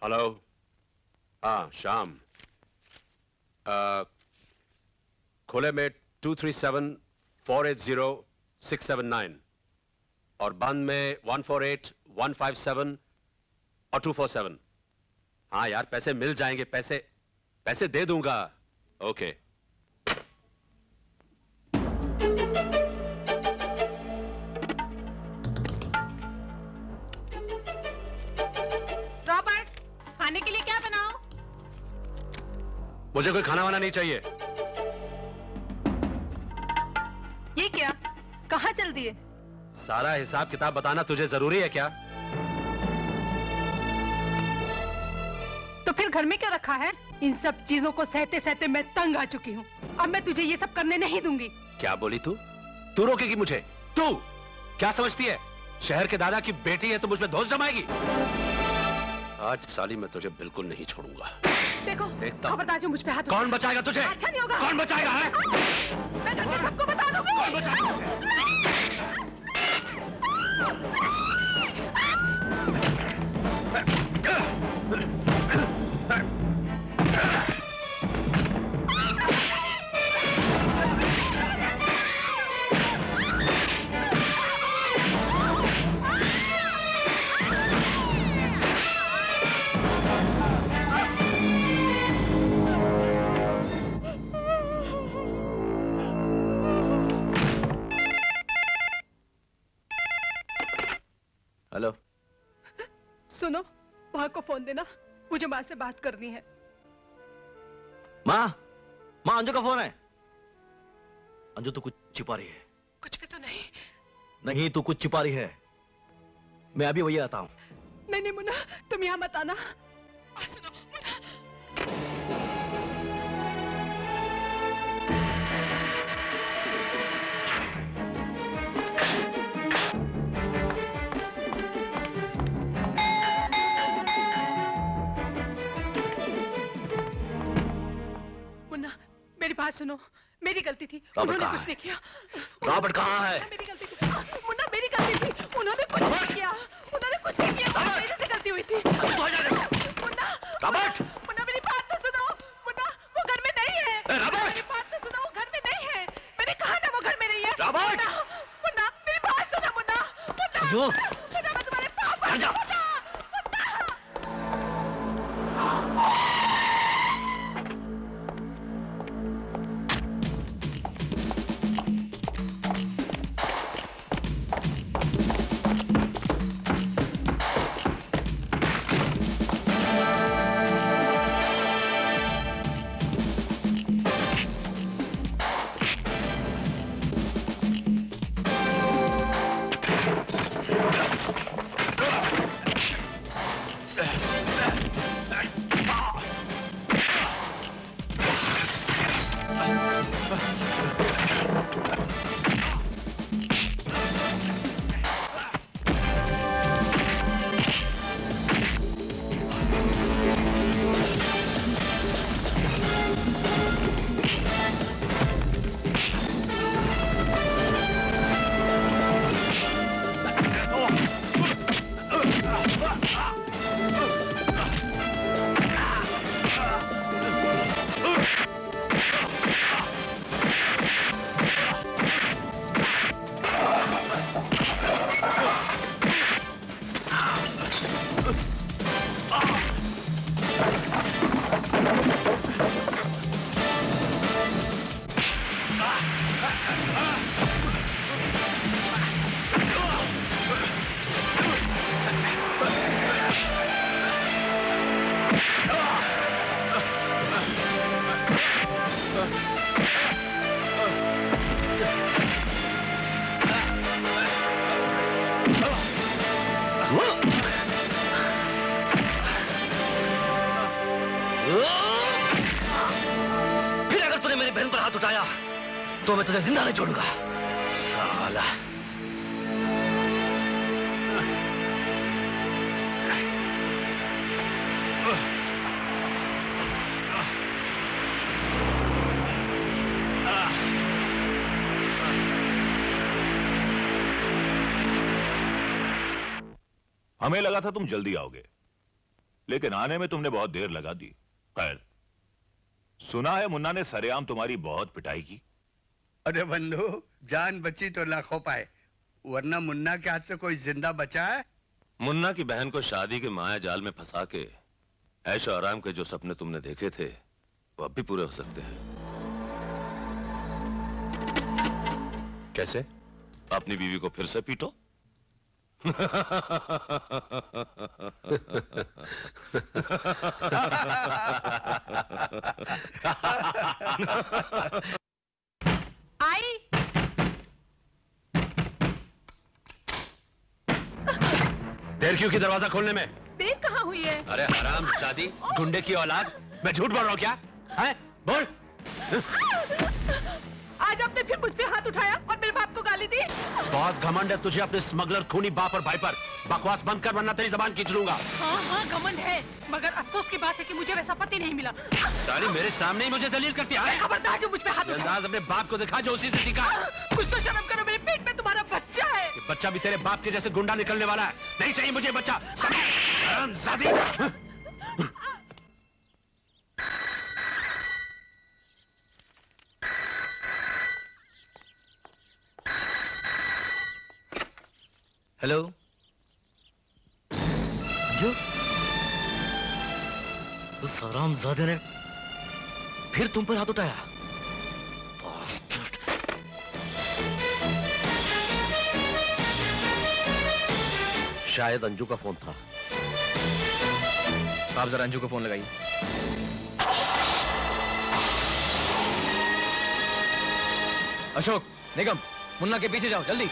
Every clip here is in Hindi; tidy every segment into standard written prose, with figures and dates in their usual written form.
हेलो। हाँ श्याम, खुले में 237-480-679 और बंद में 148-157 और 247। हाँ यार, पैसे मिल जाएंगे, पैसे दे दूंगा। ओके। रॉबर्ट, खाने के लिए क्या बनाओ? मुझे कोई खाना वाना नहीं चाहिए। ये क्या? कहाँ चल दिए? सारा हिसाब किताब बताना तुझे जरूरी है क्या? तो फिर घर में क्यों रखा है? इन सब चीजों को सहते सहते मैं तंग आ चुकी हूँ। अब मैं तुझे ये सब करने नहीं दूंगी। क्या बोली तू? तू रोकेगी मुझे? तू क्या समझती है? शहर के दादा की बेटी है तो मुझ पे दोष जमाएगी? आज साली मैं तुझे बिल्कुल नहीं छोड़ूंगा। देखो, खबरदार जो मुझ पे हाथ। कौन बचाएगा तुझे? अच्छा नहीं होगा। कौन बचाएगा है? मैं घर के सबको बता दूंगी। कौन बचाएगा तुझे? हेलो। सुनो, माँ को फोन देना, मुझे माँ से बात करनी है। माँ अंजू का फोन है। अंजू तू कुछ छिपा रही है। कुछ भी तो नहीं। नहीं, तू कुछ छिपा रही है। मैं अभी वही आता हूँ। नहीं मुन्ना, तुम यहाँ मत आना। सुनो मुन्ना। मेरी बात सुनो, मेरी गलती थी। उन्होंने कुछ नहीं किया। रॉबर्ट कहाँ है? मेरी गलती थी मुन्ना, मेरी गलती थी। उन्होंने कुछ नहीं किया। उन्होंने कुछ नहीं किया। मेरे से गलती हुई थी। मुन्ना, रॉबर्ट, मुन्ना मेरी बात तो सुनो। मुन्ना वो घर में नहीं है। रॉबर्ट, मेरी बात तो सुनो, वो घर में नहीं है। मैंने कहा ना वो घर में नहीं है। रॉबर्ट, मुन्ना मेरी बात सुनो। मुन्ना मुन्ना मैं तुम्हारे पापा। फिर अगर तूने मेरी बहन पर हाथ उठाया तो मैं तुझे जिंदा नहीं छोड़ूंगा साला। हमें लगा था तुम जल्दी आओगे, लेकिन आने में तुमने बहुत देर लगा दी। खैर, सुना है मुन्ना ने सरेआम तुम्हारी बहुत पिटाई की। अरे बंधु, जान बची तो लाखों पाए, वरना मुन्ना के हाथ से कोई जिंदा बचा है? मुन्ना की बहन को शादी के माया जाल में फंसा के ऐशो आराम के जो सपने तुमने देखे थे वो अब भी पूरे हो सकते हैं। कैसे? अपनी बीवी को फिर से पीटो। आई। देर क्यों की दरवाजा खोलने में? देर कहाँ हुई है? अरे हराम शादी गुंडे की औलाद, मैं झूठ बोल रहा हूँ क्या? है? बोल। आज आपने फिर मुझ पे हाथ उठाया और मेरे बाप को गाली दी। बहुत घमंड है तुझे अपने स्मगलर खूनी बाप और भाई पर। बकवास बंद कर वरना तेरी जबान खींच लूंगा। हाँ हाँ घमंड है, मगर अफसोस की बात है कि मुझे वैसा पति नहीं मिला। साली मेरे सामने ही मुझे जलील करती है। खबरदार जो मुझ पे हाथ उठाए। अंदाज अपने बाप को दिखा जो उसी से सीखा। कुछ तो शर्म करो, मेरे पेट में तुम्हारा बच्चा है। ये बच्चा भी तेरे बाप के जैसे गुंडा निकलने वाला है। नहीं चाहिए मुझे बच्चा। हरामजादी। हेलो। जो उस हरामजादे ने फिर तुम पर हाथ उठाया। शायद अंजू का फोन था। आप जरा अंजू को फोन लगाइए। अशोक, निगम, मुन्ना के पीछे जाओ जल्दी।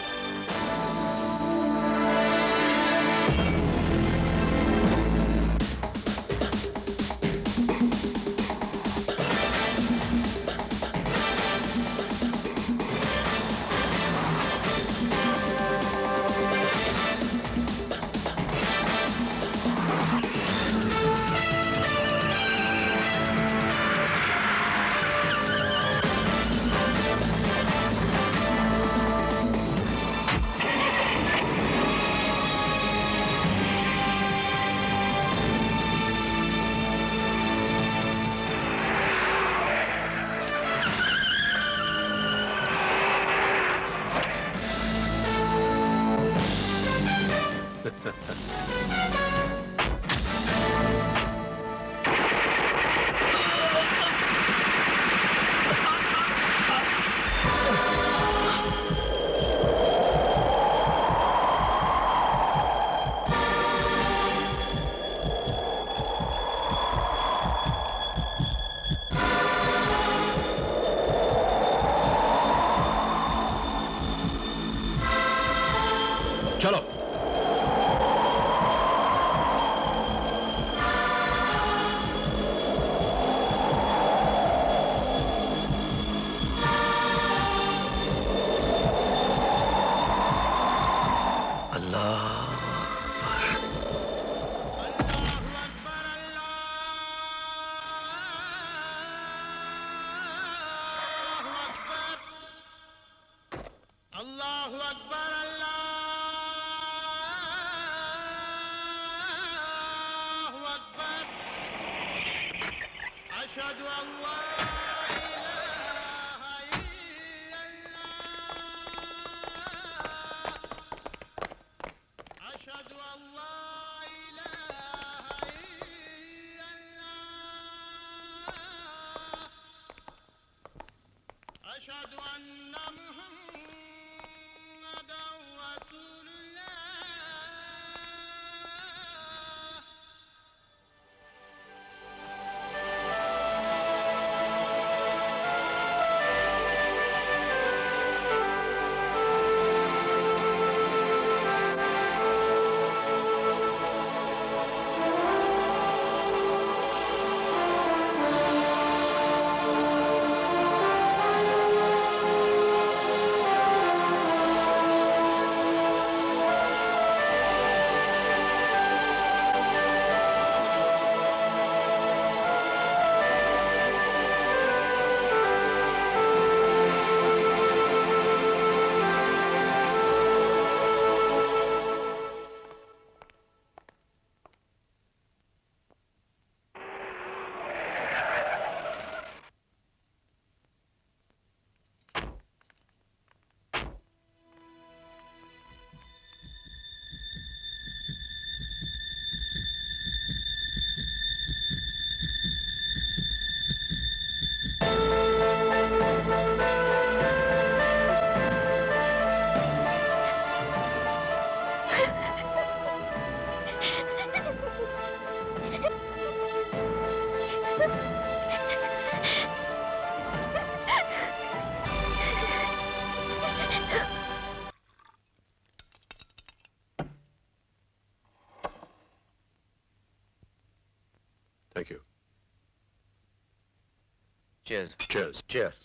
चलो। Thank you. Cheers. Cheers. Cheers.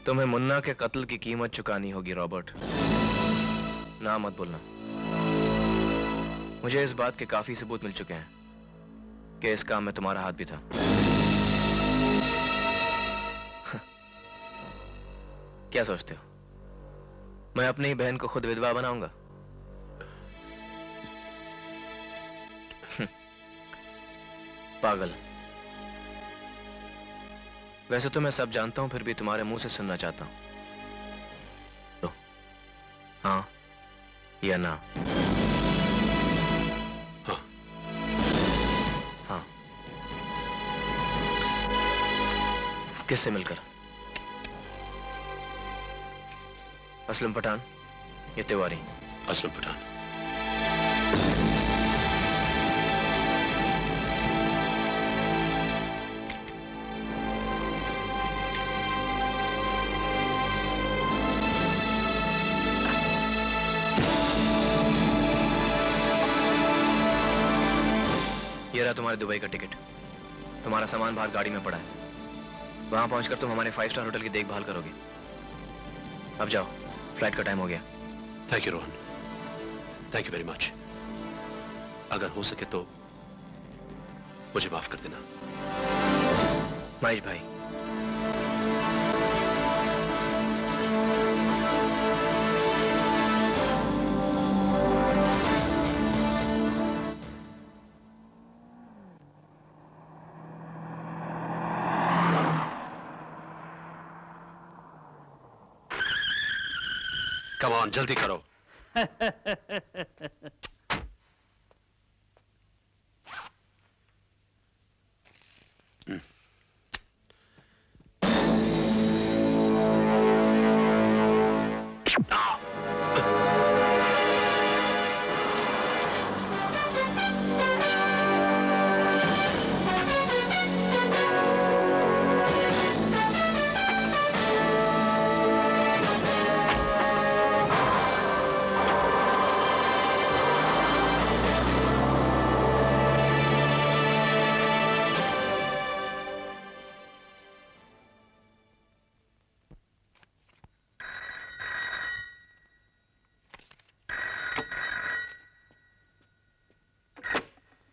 तुम्हें मुन्ना के कत्ल की कीमत चुकानी होगी रॉबर्ट। ना मत बोलना। मुझे इस बात के काफी सबूत मिल चुके हैं कि इस काम में तुम्हारा हाथ भी था। क्या सोचते हो मैं अपनी ही बहन को खुद विधवा बनाऊंगा? पागल। वैसे तो मैं सब जानता हूं, फिर भी तुम्हारे मुंह से सुनना चाहता हूं। तो हाँ या ना? हाँ। हाँ। किससे मिलकर? असलम पठान या तिवारी? असलम पठान। ये रहा तुम्हारे दुबई का टिकट। तुम्हारा सामान बाहर गाड़ी में पड़ा है। वहां पहुंचकर तुम हमारे 5 स्टार होटल की देखभाल करोगे। अब जाओ, फ्लाइट का टाइम हो गया। Thank you Rohan, thank you very much. अगर हो सके तो मुझे माफ कर देना। महेश भाई, कम ऑन, जल्दी करो।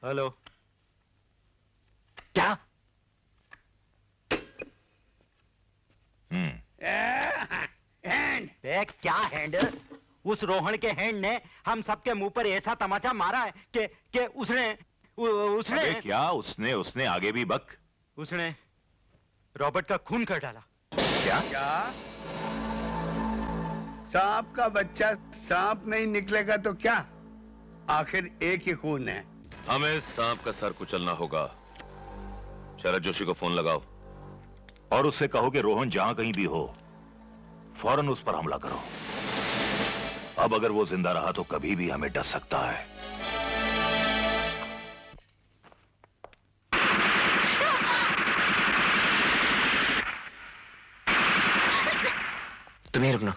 हेलो। क्या? हैंड क्या हैंड? उस रोहन के हैंड ने हम सबके मुंह पर ऐसा तमाचा मारा है कि उसने अबे क्या उसने उसने आगे भी बक। उसने रॉबर्ट का खून कर डाला। क्या? क्या? सांप का बच्चा सांप नहीं निकलेगा तो क्या? आखिर एक ही खून है। हमें सांप का सर कुचलना होगा। शरद जोशी को फोन लगाओ और उससे कहो कि रोहन जहां कहीं भी हो फौरन उस पर हमला करो। अब अगर वो जिंदा रहा तो कभी भी हमें डस सकता है। तुम्हें रुकना।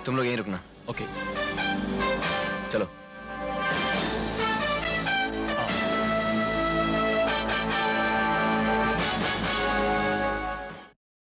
तुम लोग यहीं रुकना। ओके। चलो।